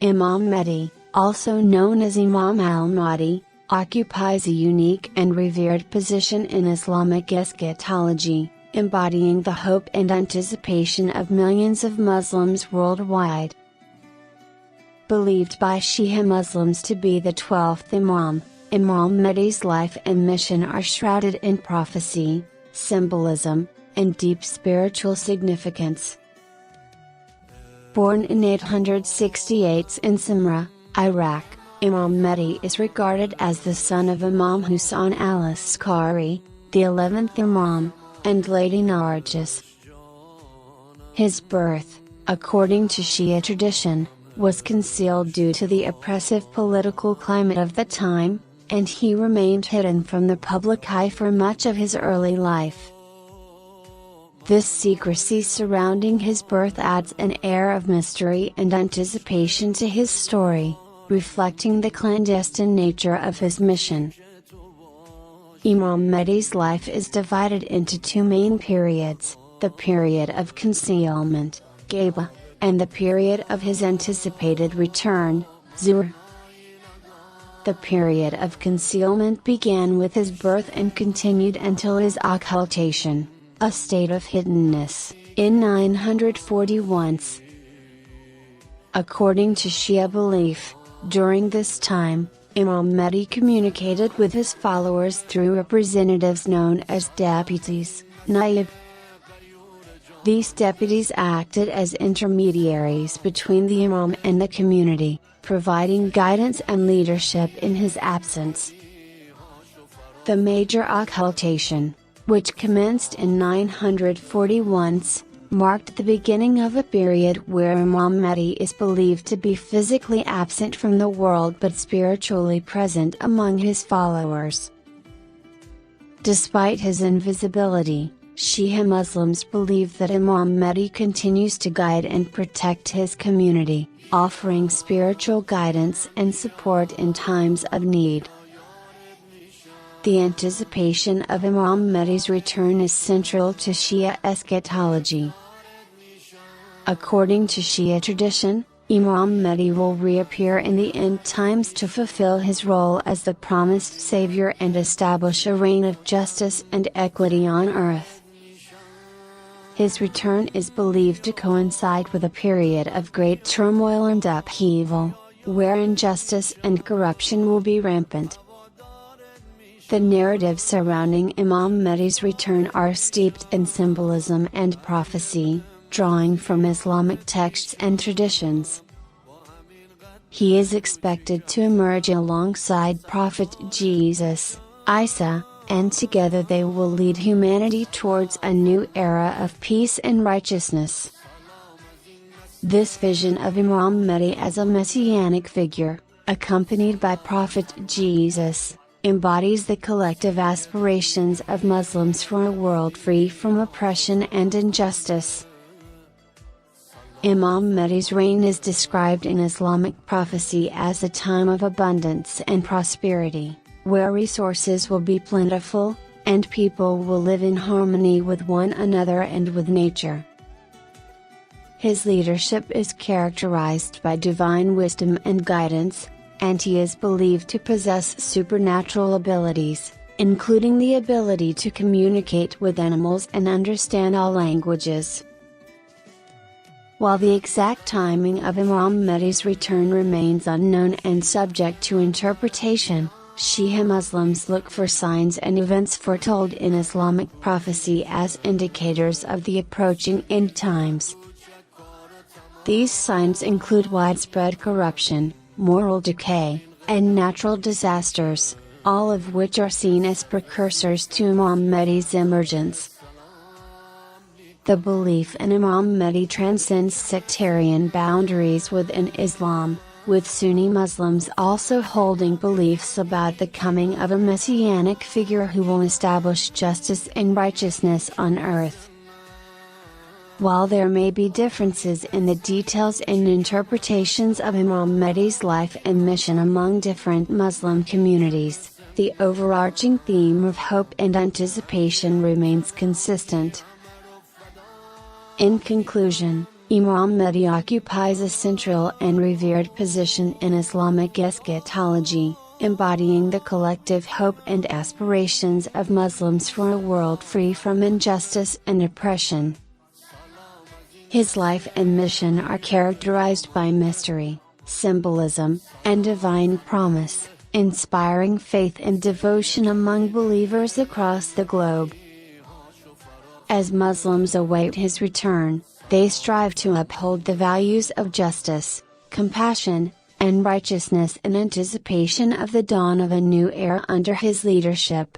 Imam Mehdi, also known as Imam Al-Mehdi, occupies a unique and revered position in Islamic eschatology, embodying the hope and anticipation of millions of Muslims worldwide. Believed by Shia Muslims to be the 12th Imam, Imam Mehdi's life and mission are shrouded in prophecy, symbolism, and deep spiritual significance. Born in 868 in Simra, Iraq, Imam Mehdi is regarded as the son of Imam Husayn al-Askari, the 11th Imam, and Lady Narjis. His birth, according to Shia tradition, was concealed due to the oppressive political climate of the time, and he remained hidden from the public eye for much of his early life. This secrecy surrounding his birth adds an air of mystery and anticipation to his story, reflecting the clandestine nature of his mission. Imam Mehdi's life is divided into two main periods, the period of concealment, Gaba, and the period of his anticipated return, Zuhr. The period of concealment began with his birth and continued until his occultation, a state of hiddenness, in 941. According to Shia belief, during this time, Imam Mehdi communicated with his followers through representatives known as deputies, naib. These deputies acted as intermediaries between the Imam and the community, providing guidance and leadership in his absence. The major occultation, which commenced in 941, marked the beginning of a period where Imam Mehdi is believed to be physically absent from the world but spiritually present among his followers. Despite his invisibility, Shia Muslims believe that Imam Mehdi continues to guide and protect his community, offering spiritual guidance and support in times of need. The anticipation of Imam Mehdi's return is central to Shia eschatology. According to Shia tradition, Imam Mehdi will reappear in the end times to fulfill his role as the promised Savior and establish a reign of justice and equity on earth. His return is believed to coincide with a period of great turmoil and upheaval, where injustice and corruption will be rampant. The narratives surrounding Imam Mehdi's return are steeped in symbolism and prophecy, drawing from Islamic texts and traditions. He is expected to emerge alongside Prophet Jesus, Isa, and together they will lead humanity towards a new era of peace and righteousness. This vision of Imam Mehdi as a messianic figure, accompanied by Prophet Jesus, embodies the collective aspirations of Muslims for a world free from oppression and injustice. Imam Mehdi's reign is described in Islamic prophecy as a time of abundance and prosperity, where resources will be plentiful, and people will live in harmony with one another and with nature. His leadership is characterized by divine wisdom and guidance, and he is believed to possess supernatural abilities, including the ability to communicate with animals and understand all languages. While the exact timing of Imam Mehdi's return remains unknown and subject to interpretation, Shia Muslims look for signs and events foretold in Islamic prophecy as indicators of the approaching end times. These signs include widespread corruption, moral decay, and natural disasters, all of which are seen as precursors to Imam Mehdi's emergence. The belief in Imam Mehdi transcends sectarian boundaries within Islam, with Sunni Muslims also holding beliefs about the coming of a messianic figure who will establish justice and righteousness on earth. While there may be differences in the details and interpretations of Imam Mehdi's life and mission among different Muslim communities, the overarching theme of hope and anticipation remains consistent. In conclusion, Imam Mehdi occupies a central and revered position in Islamic eschatology, embodying the collective hope and aspirations of Muslims for a world free from injustice and oppression. His life and mission are characterized by mystery, symbolism, and divine promise, inspiring faith and devotion among believers across the globe. As Muslims await his return, they strive to uphold the values of justice, compassion, and righteousness in anticipation of the dawn of a new era under his leadership.